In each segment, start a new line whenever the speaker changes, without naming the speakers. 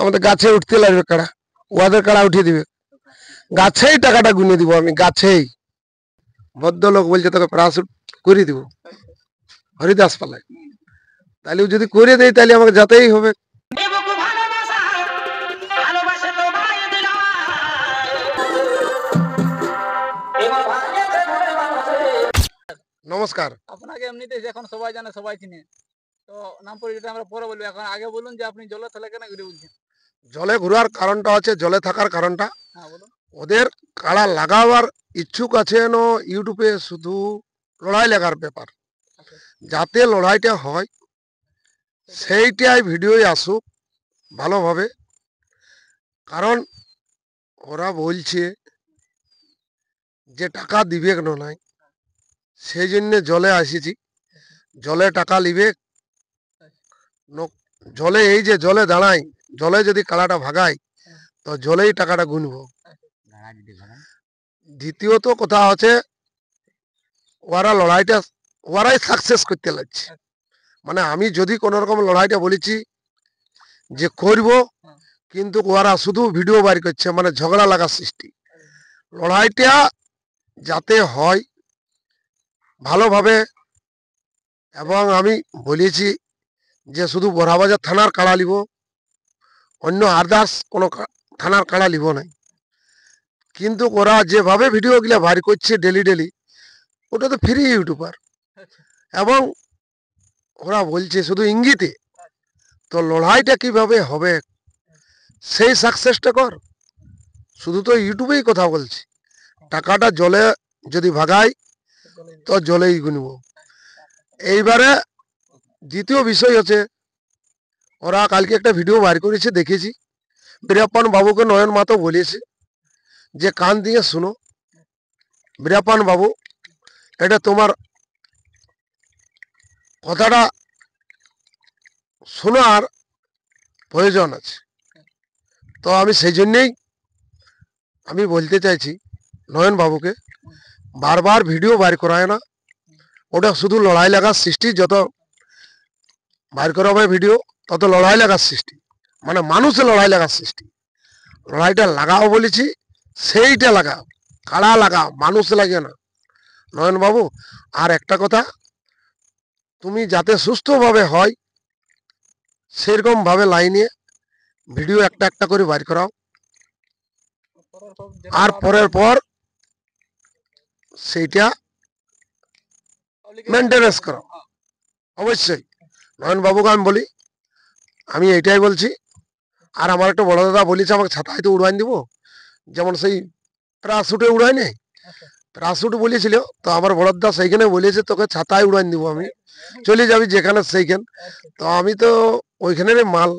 আমাদের গাছে উঠতে লাগবে কাড়া, ওদের কাড়া উঠিয়ে দিবে, গাছেই টাকাটা গুনে দিব আমি, গাছেই। ভদ্রলোক বলছে তোকে প্রাশুট করে দিব হরিদাস পালায়, তাহলে যদি করে দেয় তাহলে আমাকে যেতেই হবে। নমস্কার।
আপনাকে এমনিতে এখন সবাই জানে, সবাই চিনে, তো নাম পরিচয়টা আমরা পরে বলবো। এখন আগে বলুন যে আপনি জলে তলে কেন ঘুরে বলছেন?
জলে ঘোরার কারণটা হচ্ছে, জলে থাকার কারণটা,
হ্যাঁ বলুন।
ওদের কাড়া লাগাবার ইচ্ছুক আছে ইউটিউবে শুধু লড়াই লাগার ব্যাপার, যাতে লড়াইটা হয় সেইটাই ভিডিও আসুক ভালোভাবে। কারণ ওরা বলছে যে টাকা দিবে কেন নাই, সেই জন্য জলে আসিছি। জলে টাকা লিবে, জলে এই যে জলে দাঁড়াই, জলে যদি কাড়াটা ভাগাই তো জলেই টাকাটা গুনবো। দ্বিতীয়ত কথা হচ্ছে ওরা লড়াইটা ওরাই সাকসেস করতে লাগছে। মানে আমি যদি কোন রকম লড়াইটা বলেছি যে করব, কিন্তু ওরা শুধু ভিডিও বাইর করছে, মানে ঝগড়া লাগার সৃষ্টি। লড়াইটা যাতে হয় ভালোভাবে, এবং আমি বলেছি যে শুধু বড়াবাজার থানার কাড়া লিব, অন্য আদার্স কোনো থানার কাড়া লিব নাই। কিন্তু ওরা যেভাবে ভিডিওগুলো বাইর করছে ডেলি ডেলি, ওটা তো ফ্রি ইউটিউবার, এবং ওরা বলছে শুধু ইঙ্গিতে। তো লড়াইটা কিভাবে হবে সেই সাকসেসটা কর, শুধু তো ইউটিউবেই কথা বলছি। টাকাটা জলে যদি ভাগাই তো জলেই গুনব। এইবারে দ্বিতীয় বিষয় হচ্ছে, ওরা কালকে একটা ভিডিও বাইর করেছে দেখেছি, বীরাপ্পান বাবুকে নয়ন মাতো বলেছে যে কান দিয়ে শুনো বীরাপ্পান বাবু, এটা তোমার কথাটা শোনার প্রয়োজন আছে। তো আমি সেই জন্যেই আমি বলতে চাইছি নয়ন বাবুকে, বারবার ভিডিও বাইর করায় না, ওটা শুধু লড়াই লাগার সৃষ্টি। যত বাইর করা হবে ভিডিও তত লড়াই লাগার সৃষ্টি, মানে মানুষে লড়াই লাগার সৃষ্টি। লড়াইটা লাগাও বলেছি, সেইটা লাগাও, কাড়া লাগাও, মানুষ লাগে না নয়ন বাবু। আর একটা কথা, তুমি যাতে সুস্থভাবে হয় সেরকম ভাবে লাইনে ভিডিও একটা একটা করে বাইর করাও, আর পরের পর সেইটা মেনটেনেন্স করো অবশ্যই। নয়ন বাবুকে আমি বলি, আমি এইটাই বলছি। আর আমার একটা বড় দাদা বলেছে আমাকে ছাতায় তো উড়াই দিব, যেমন সেই প্যারাশুটে উড়াই নেই, প্যারাশুট বলেছিল। তো আমার বড় দাদা সেইখানে বলেছে তোকে ছাতায় উড়াই দিব, আমি চলে যাবি যেখানে সেইখান। তো আমি তো ওইখানের মাল,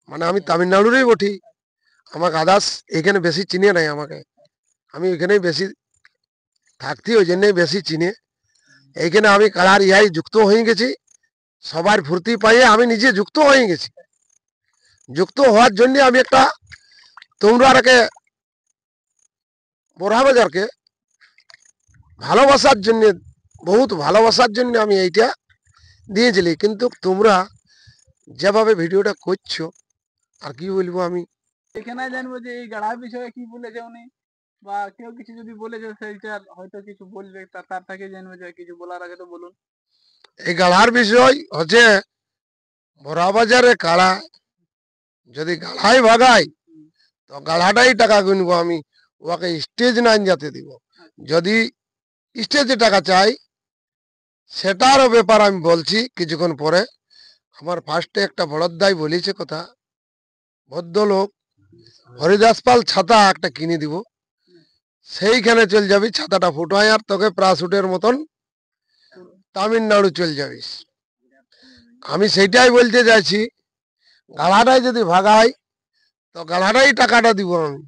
মানে আমি তামিলনাড়ুরই বটি, আমাকে আদার্স এখানে বেশি চিনে নাই আমাকে, আমি ওইখানেই বেশি থাকতি, ওই জন্যই বেশি চিনে। এইখানে আমি কাড়ার ইয়াই যুক্ত হয়ে গেছি, সবার ফুর্তি পাইয়ে আমি নিজে যুক্ত হয়ে গেছি। যুক্ত হওয়ার জন্য আমি একটা, তোমরা বড়াবাজারকে ভালোবাসার জন্য, বহুত ভালোবাসার জন্য আমি এইটা দিয়েছিলি। কিন্তু তোমরা যেভাবে ভিডিওটা করছো, আর কি বলবো আমি,
এখানে জানবো যে এই গাড়ার বিষয়ে কি বলেছে উনি, বা কেউ কিছু যদি বলেছে সেইটার হয়তো কিছু বলবে, তার থেকে জানবো যে কিছু বলার আগে তো বলুন।
এই গাড়ার বিষয় হচ্ছে, বড়াবাজারে কাড়া যদি গাড়াই ভাগাই তো গাড়াটাই টাকা গুনবো আমি, ওকে স্টেজ নাইন যাতে দিব। যদি স্টেজে টাকা চাই সেটারও ব্যাপার আমি বলছি কিছুক্ষণ পরে। আমার ফার্স্টে একটা বড়দাই বলেছে কথা, ভদ্রলোক হরিদাস পাল ছাতা একটা কিনে দিব, সেইখানে চল যাবি, ছাতাটা ফুটাই আর তোকে প্রাশুটের মতন তামিলনাড়ু চল যাবিস। আমি সেইটাই বলতে চাইছি, গাড়াটাই যদি ভাগাই তো গাড়াটাই টাকাটা দিব আমি,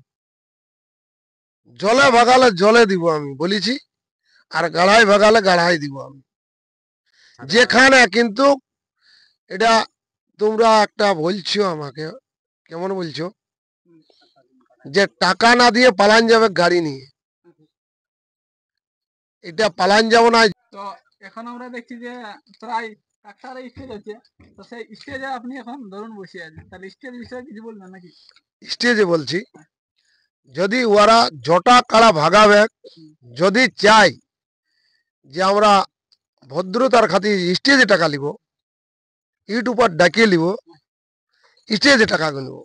জলে ভাগালে জলে দিব আমি বলেছি, আর গাড়াই ভাগালে গাড়াই দিব আমি যেখানে। কিন্তু এটা তোমরা একটা বলছো আমাকে, কেমন বলছো যে টাকা না দিয়ে পালান যাবে গাড়ি নিয়ে, এটা পালান যাব না।
তো এখন আমরা দেখছি যে প্রায় কাকসার স্টেজ আছে, তো সেই স্টেজে আপনি এখন ধরুন বসে আছেন, তাহলে স্টেজ বিষয়ে কিছু বলবেন নাকি?
স্টেজে বলছি, যদি ওরা জটা কাড়া ভাগাবে, যদি চাই যে আমরা ভদ্রতার খাতির স্টেজে টাকা নিব, ইউটিউবার ডাকিয়ে নিব, স্টেজে টাকা গুনব,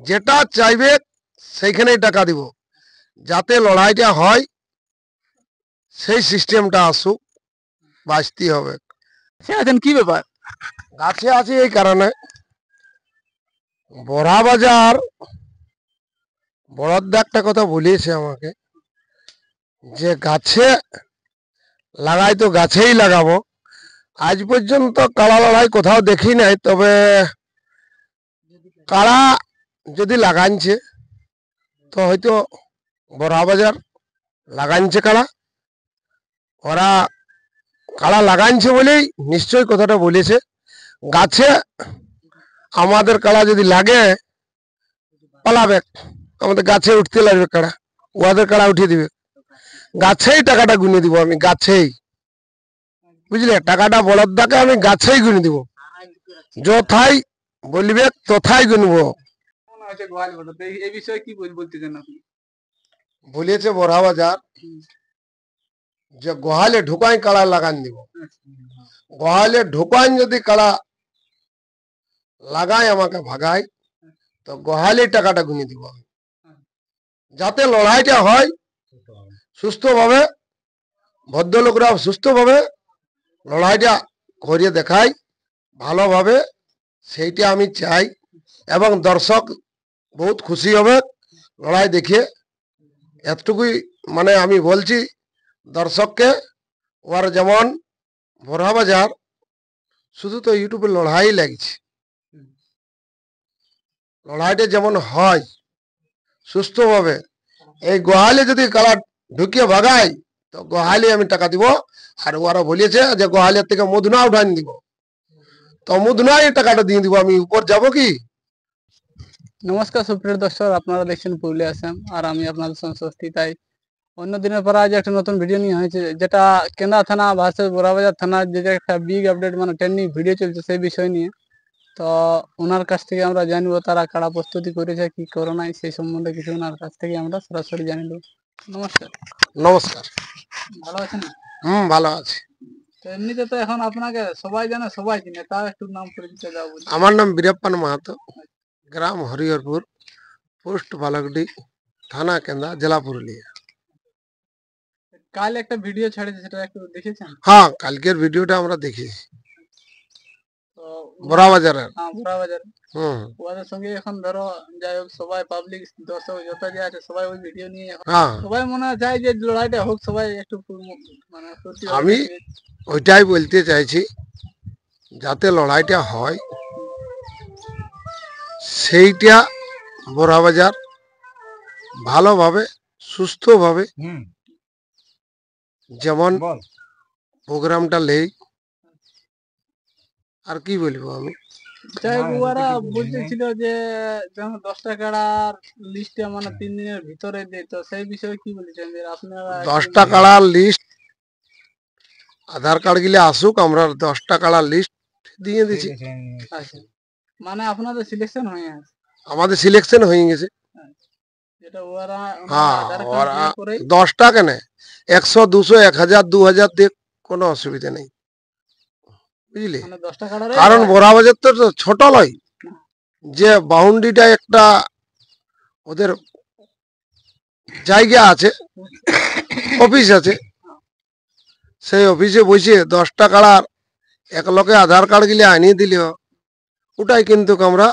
যেটা চাইবে সেইখানেই টাকা দিব, যাতে লড়াইটা হয় সেই সিস্টেমটা আসুক, বাঁচতে হবে।
সে আছেন কি ব্যাপার?
গাছে আছি এই কারণে, বড়া বাজার বড়দা একটা কথা বলিয়েছে আমাকে, যে গাছে লাগাই তো গাছেই লাগাবো। আজ পর্যন্ত কাড়া লড়াই কোথাও দেখি নাই, তবে কাড়া যদি লাগাইছে তো হয়তো বড়া বাজার লাগাইছে কাড়া, ওরা কাড়া লাগাইছে বলেই নিশ্চয়ই কথাটা বলেছে। গাছে আমাদের কাড়া যদি লাগে পালাবে, আমাদের গাছে উঠতে লাগবে কাড়া, ওদের কাড়া উঠিয়ে দিবে, গাছেই টাকাটা গুনে দিব আমি, গাছেই, বুঝলে, টাকাটা বলদাকে আমি গাছেই গুনে দিব, যথাই বলবে তথাই গুনবো।
মনে হচ্ছে গোয়াল ঘটে, তো এই বিষয়ে কি বলতে চান আপনি?
বলিয়েছে বড়া বাজার যে গোহালে ঢুকাই কাড়া লাগান দিব, গোহালে ঢুকাই যদি কাড়া লাগাই আমাকে ভাগাই, তো গোহালে টাকাটা গুনে দিব আমি, যাতে লড়াইটা হয় সুস্থভাবে, ভদ্রলোকরা সুস্থভাবে লড়াইটা করিয়ে দেখাই ভালোভাবে, সেইটা আমি চাই। এবং দর্শক বহুত খুশি হবে লড়াই দেখে, এতটুকুই মানে আমি বলছি দর্শককে। ওর যেমন বড়া বাজার শুধু তো ইউটিউবে লড়াই লাগছে, লড়াইটা যেমন হয় সুস্থভাবে, এই গোহালে যদি কালা ঢুকিয়ে ভাগাই তো গোহালে আমি টাকা দিব। আর ওরা বলেছে যে গোহালের থেকে মধুনা উঠাই দিব, তো মধুনাই টাকাটা দিয়ে দিব, আমি উপর যাব কি?
নমস্কার সুপ্রিয় দর্শক, আপনারা দেখছেন পুরুলিয়া আসাম, আর আমি আপনাদের সঙ্গে ষষ্ঠী। তাই অন্য দিনের পর আজ একটা নতুন ভিডিও নিয়ে হয়েছে, যেটা কেন্দ্রা থানা ভার্সেস বড়াবাজার থানা, যেটা একটা বিগ আপডেট মানে ট্রেন্ডিং ভিডিও চলছে সেই বিষয় নিয়ে। তো ওনার কাছ থেকে আমরা জানবো তারা কারা প্রস্তুতি করেছে, কি করে নাই, সেই সম্বন্ধে কিছু ওনার কাছ থেকে আমরা সরাসরি জানি নেব। নমস্কার।
নমস্কার।
ভালো আছেন?
ভালো আছে।
তো এমনিতে তো এখন আপনাকে সবাই জানে, সবাই চিনে, তার একটু নাম পরিচয় দাও বলি।
আমার নাম বীরপ্পান মাহাতো, গ্রাম হরিহরপুর, পোস্ট বালকডি, থানা কেন্দ্রা, জেলা পুরুলিয়া।
কাল একটা ভিডিও ছাড়েছে, সেটা একটু দেখেছেন?
হ্যাঁ, কালকের ভিডিওটা আমরা দেখেছি,
তো
বড়া বাজারের।
হ্যাঁ, বড়াবাজার।
হুম,
ওদের সঙ্গে এখন ধরো যাই হোক সবাই পাবলিক দর্শক যত যে আছে সবাই ওই ভিডিও নিয়ে এখন
হ্যাঁ,
সবাই মনে হয় চায় যে লড়াইটা হোক, সবাই একটু মানে ফুর্তি হবে।
আমি ওইটাই বলতে চাইছি, যাতে লড়াইটা হয় সেইটা বড়া বাজার ভালোভাবে সুস্থভাবে যেমন প্রোগ্রামটা লেই। আর কি বলবো আমি,
যাই হোক ওরা বলতেছিল যে যেমন 10টা কাড়ার লিস্টে মানে 3 দিনের ভিতরে দেয়, তো সেই বিষয়ে কি বলেছেন যে আপনারা?
10টা কাড়ার লিস্ট, আধার কার্ড গিলে আসুক, আমরা 10টা কাড়ার লিস্ট দিয়ে দিছি।
আচ্ছা, মানে আপনাদের সিলেকশন হয়ে আছে?
আমাদের সিলেকশন হয়ে গেছে।
যেটা ওরা
হ্যাঁ,
আধার
ওরা
কার্ড করে
10টা কেন, 100, 200, 1000, 2000 দিয়ে কোনো অসুবিধা নেই, বুঝলি।
মানে 10টা কাড়ার
কারণ বড়া বাজার তো ছোট নয়, যে বাউন্ডারিটা একটা ওদের জায়গা আছে, অফিস আছে, সেই অফিসে বসে 10টা কাড়ার এক লোকে আধার কার্ড গিলে আনিয়ে দিল, ওটাই কিন্তু আমরা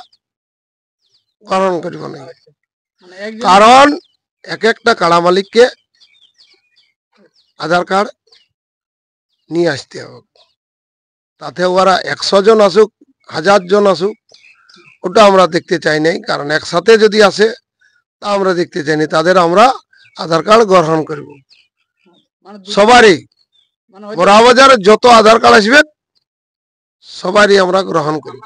গ্রহণ করিব না।
মানে একজন
কারণ এক একটা কাড়া মালিককে আধার কার্ড নিয়ে আসতে হবে, তাতে ওরা 100 জন আসুক, 1000 জন আসুক, ওটা আমরা দেখতে চাই নাই। কারণ একসাথে যদি আসে তা আমরা দেখতে চাই না, তাদের আমরা আধার কার্ড গ্রহণ করব
মানে
সবারই।
মানে
বড়া বাজারে যত আধার কার্ড আসবে সবারই আমরা গ্রহণ করব,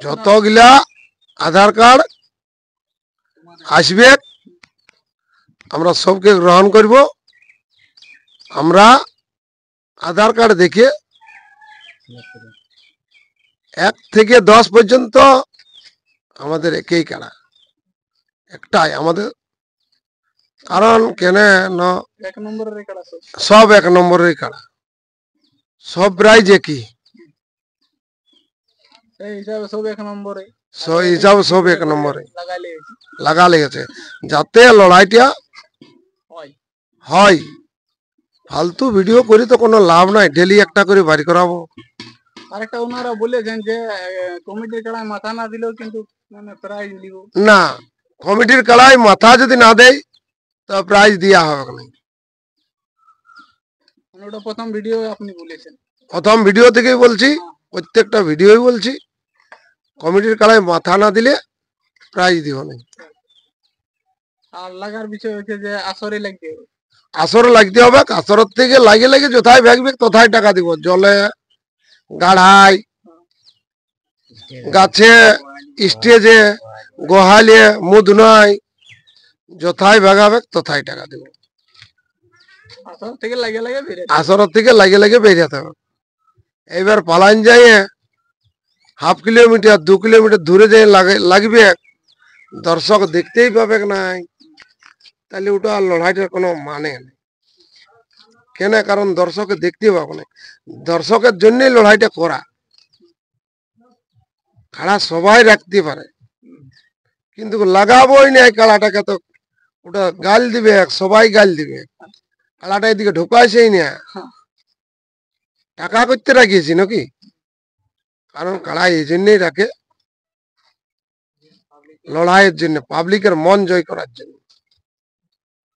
যতগুলা আধার কার্ড আসবে আমরা সবকে গ্রহণ করব। আমরা আধার কার্ড দেখে 1 থেকে 10 পর্যন্ত আমাদের একই কাড়া, একটাই আমাদের। কারণ কেন না,
1 নম্বরের কাড়া সব।
সব 1 নম্বরের কাড়া, সব প্রাইজ একই,
সেই হিসাবে সব 1 নম্বরে
সেই হিসাবে সব 1 নম্বরে
লাগাই লেগেছে।
লাগা লেগেছে, যাতে লড়াইটা
হয়।
হয়। ফালতু ভিডিও করি তো কোনো লাভ নাই, ডেলি একটা করে বাড়ি করাবো।
আরেকটা ওনারা বলেছেন যে কমিটির কাড়ায় মাথা না দিলেও কিন্তু মানে প্রাইজ দিব।
না, কমিটির কাড়ায় মাথা যদি না দেয় তো প্রাইজ দেওয়া হবে না।
মানে ওটা প্রথম ভিডিও আপনি বলেছেন।
প্রথম ভিডিও থেকেই বলছি, প্রত্যেকটা ভিডিওই বলছি, কমিটির কাড়ায় মাথা না দিলে প্রাইজ দিব না।
আর লাগার বিষয় হচ্ছে যে আসরে লাগবে।
আসরে লাগতে হবে, আসরের থেকে লাগে লাগে যথায় ভাগবে তথায় টাকা দিব। জলে, গাড়ায়, গাছে, স্টেজে, গোহালে, মুদনায় যথায় ভাগাবে তথায় টাকা দিব।
আসর থেকে লাগে লাগে বেরে।
আসরের থেকে লাগে লাগে বেরিয়ে হবে। এবার পালাইন যাইয়ে 1/2 কিলোমিটার 2 কিলোমিটার দূরে যাই লাগবে, দর্শক দেখতেই পাবে নাই, তাহলে ওটা আর লড়াইটার কোনো মানে নেই। কেন? কারণ দর্শকে দেখতে পাবো না, দর্শকের জন্যই লড়াইটা করা। কাড়া সবাই রাখতে পারে, কিন্তু লাগাবোই না কাড়াটাকে, তো ওটা গাল দিবে, সবাই গাল দিবে। কাড়াটা এদিকে ঢোকাইছেই না, টাকা করতে রাখিয়েছি নাকি? কারণ কাড়া এই জন্যই রাখে, লড়াইয়ের জন্য, পাবলিকের মন জয় করার জন্য।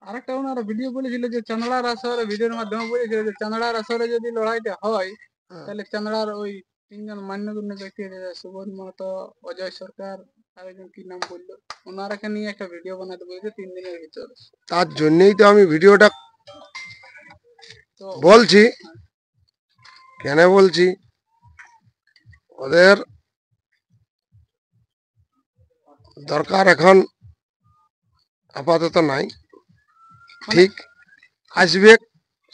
আরেকটা ওনারা ভিডিও বলেছিল যে চান্দড়ার আসরে, ভিডিওর মাধ্যমে বলেছিল যে চান্দড়ার আসরে যদি লড়াইটা হয় তাহলে চান্দড়ার ওই 3 জন মান্যগণ্য ব্যক্তি আছে, সুবোধ মাহাতো, অজয় সরকার, আর একজন কি নাম বললো, ওনারাকে নিয়ে একটা ভিডিও বানাতে বলেছে 3 দিনের ভিতরে।
তার জন্যই তো আমি ভিডিওটা
তো
বলছি। কেন বলছি? ওদের দরকার এখন আপাতত নাই, ঠিক আসবে,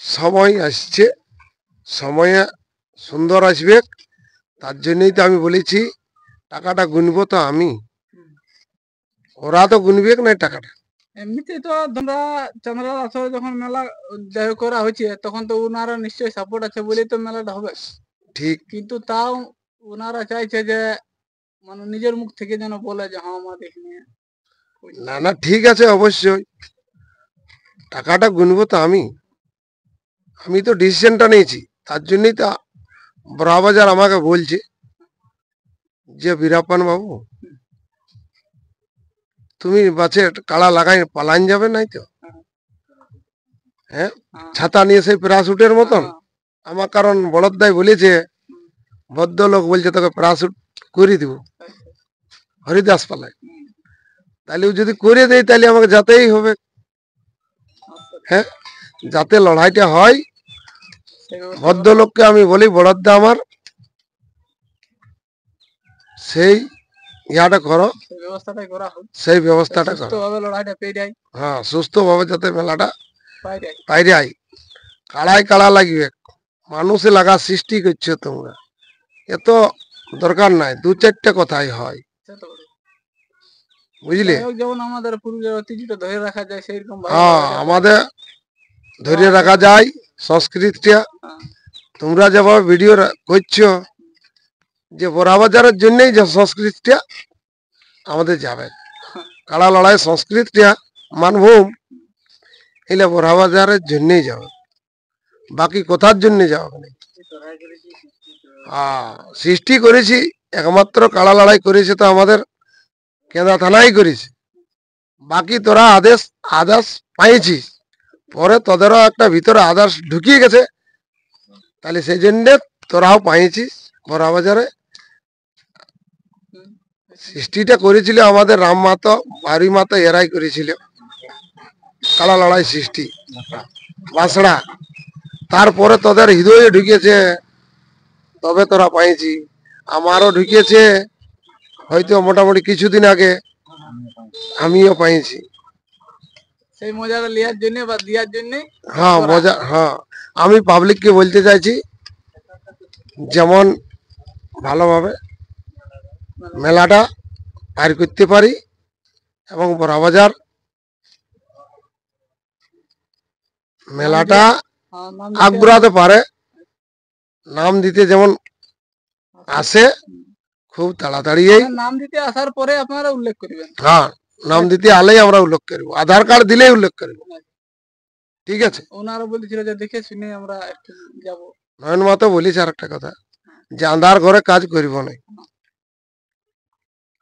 সময় আসছে, সময়ে সুন্দর আসবে। তার জন্যই তো আমি বলেছি টাকাটা গুনবো তো আমি, ওরা তো গুনবে না টাকাটা।
এমনিতে তো তোমরা চান্দড়ার আসরে যখন মেলা যাই করা হয়েছে তখন তো ওনারা নিশ্চয়ই সাপোর্ট আছে বলেই তো মেলাটা হবে।
ঠিক,
কিন্তু তাও ওনারা চাইছে যে মানে নিজের মুখ থেকে যেন বলে যে হ্যাঁ আমাদের এখানে
না না, ঠিক আছে, অবশ্যই টাকাটা গুনবো তো আমি, আমি তো ডিসিশনটা নিয়েছি। তার জন্যই তো বড়বাজার আমাকে বলছে যে বীরাপ্পান বাবু, তুমি বাছে কাড়া লাগাই পালাইন যাবে নাই তো? হ্যাঁ, ছাতা নিয়ে সেই প্যারাশুটের মতন আমার, কারণ বড়দাই বলেছে, ভদ্রলোক বলছে তোকে প্যারাশুট করে দিব হরিদাস পালায়, তাহলে ও যদি করে দেয় তাহলে আমাকে যেতেই হবে। হ্যাঁ, যাতে লড়াইটা হয়, ভদ্রলোককে আমি বলি বড়দা আমার সেই ইয়াটা করো,
সেই ব্যবস্থাটাই করা হোক,
সেই ব্যবস্থাটা করো।
সুস্থভাবে লড়াইটা পেয়ে যায়,
হ্যাঁ, সুস্থভাবে যাতে মেলাটা
পাই যায়।
বাইরে আই। কাড়াই কাড়া লাগবে, মানুষে লাগা সৃষ্টি করছে তোমরা, এত দরকার নাই, 2-4টা কথাই হয়,
সে তো বটে।
বুঝলে?
যাই হোক, যেমন আমাদের পুরুলিয়ার ঐতিহ্যটা ধরে রাখা যায় সেইরকম ভাবে
হ্যাঁ, আমাদের ধরে রাখা যায় সংস্কৃতিটা। তোমরা যেভাবে ভিডিও করছো যে বড়বাজারের জন্যই যে সংস্কৃতিটা আমাদের যাবে, কাড়া লড়াই সংস্কৃতিটা মানভূম এলে বড়বাজারের জন্যই যাবে, বাকি কোথার জন্য যাবে না। সৃষ্টি করেছি একমাত্র কাড়া লড়াই করেছে তো আমাদের কেন্দ্রা থানাই করেছে, বাকি তোরা আদেশ আদেশ পাইছিস, পরে তোদেরও একটা ভিতরে আদেশ ঢুকিয়ে গেছে, তাহলে সেই জন্য তোরাও পাইছিস। বড়বাজারে সৃষ্টিটা করেছিল আমাদের রাম মাতো, বাড়ি মাতো, এরাই করেছিল কাড়া লড়াই সৃষ্টি, বাসড়া। তারপরে তোদের হৃদয়ে ঢুকেছে, তবে তোরা পাইছি। আমারও ঢুকেছে হয়তো মোটামুটি কিছুদিন আগে, আমিও পাইছি।
সেই মজাটা লিয়ার জন্য বা দেওয়ার জন্য।
হ্যাঁ, মজা, হ্যাঁ, আমি পাবলিককে বলতে চাইছি যেমন ভালোভাবে মেলাটা পার করতে পারি এবং বড়বাজার মেলাটা
নাম
আগ্রাতে পারে, নাম দিতে যেমন আসে খুব তাড়াতাড়ি।
নাম দিতে আসার পরে আপনারা উল্লেখ করবেন।
হ্যাঁ, নাম দিতে আলেই আমরা উল্লেখ করবো, আধার কার্ড দিলেই উল্লেখ করবো। ঠিক আছে,
ওনারা বলেছিল যে দেখে শুনে আমরা একটু যাব।
নয়ন মাতো বলিস আর একটা কথা, যে আন্ধার ঘরে কাজ করিব না।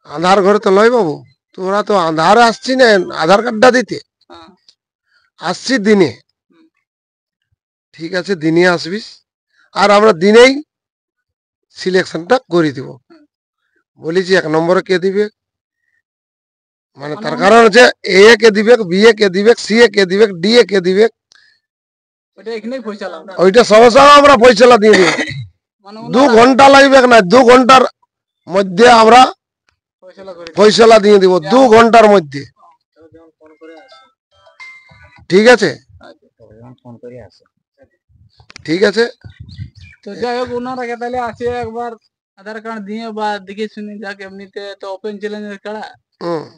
আধার ঘরে তো লয় বাবু, তোরা তো আধার আসছি না আধার কার্ডটা দিতে, আসছি দিনে। ঠিক আছে, দিনে আসবিস, আর আমরা দিনেই সিলেকশনটা করে দিব। বলেছি 1 নম্বরে কে দিবে, মানে তার কারণ হচ্ছে এ কে দিবে, বি এ কে দিবে, সি এ কে দিবে, ডি এ কে দিবে, ওইটা সহসা আমরা ফয়সালা দিয়ে দিব। 2 ঘন্টা লাগবে না, 2 ঘন্টার মধ্যে আমরা ফয়সালা দিয়ে দিব, 2 ঘন্টার মধ্যে। ঠিক আছে, ঠিক আছে।
তো যাই হোক, ওনারা তাহলে আসে একবার আধার কার্ড দিয়ে বা দেখে শুনে যাক। এমনিতে তো ওপেন চ্যালেঞ্জের খেলা,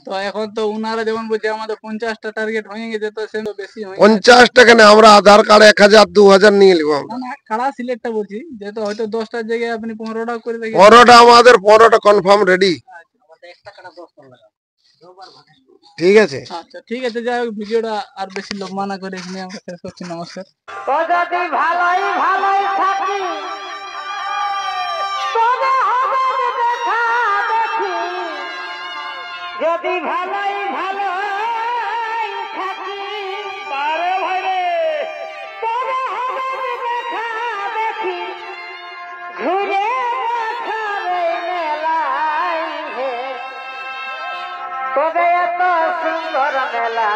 তো এখন তো উনারা যেমন বলছে আমাদের 50টা টার্গেট হয়ে গেছে, তো সে বেশি হয়ে
50 টাকা না, আমরা আধার কার্ড 1000 2000 নিয়ে নিব।
না, কাড়া সিলেক্টটা বলছি, যেহেতু হয়তো 10টার জায়গায় আপনি 15টা করে দেখেন।
15টা আমাদের 15টা কনফার্ম রেডি। ঠিক আছে,
আচ্ছা ঠিক আছে, যাই হোক ভিডিওটা আর বেশি লম্বা না করে এখানে আমরা শেষ করছি। নমস্কার।
যদি ভালোই ভালোই থাকি তবে হবে দেখা দেখি, যদি ভালোই ভালোই থাকি পারে ভাইরে তবে হবে দেখা দেখি, ঘুরে দেখাবে মেলাই হে, তবে এত সুন্দর মেলা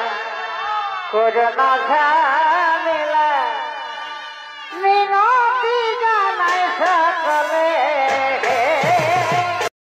করোনা ঝামেলা মিনতি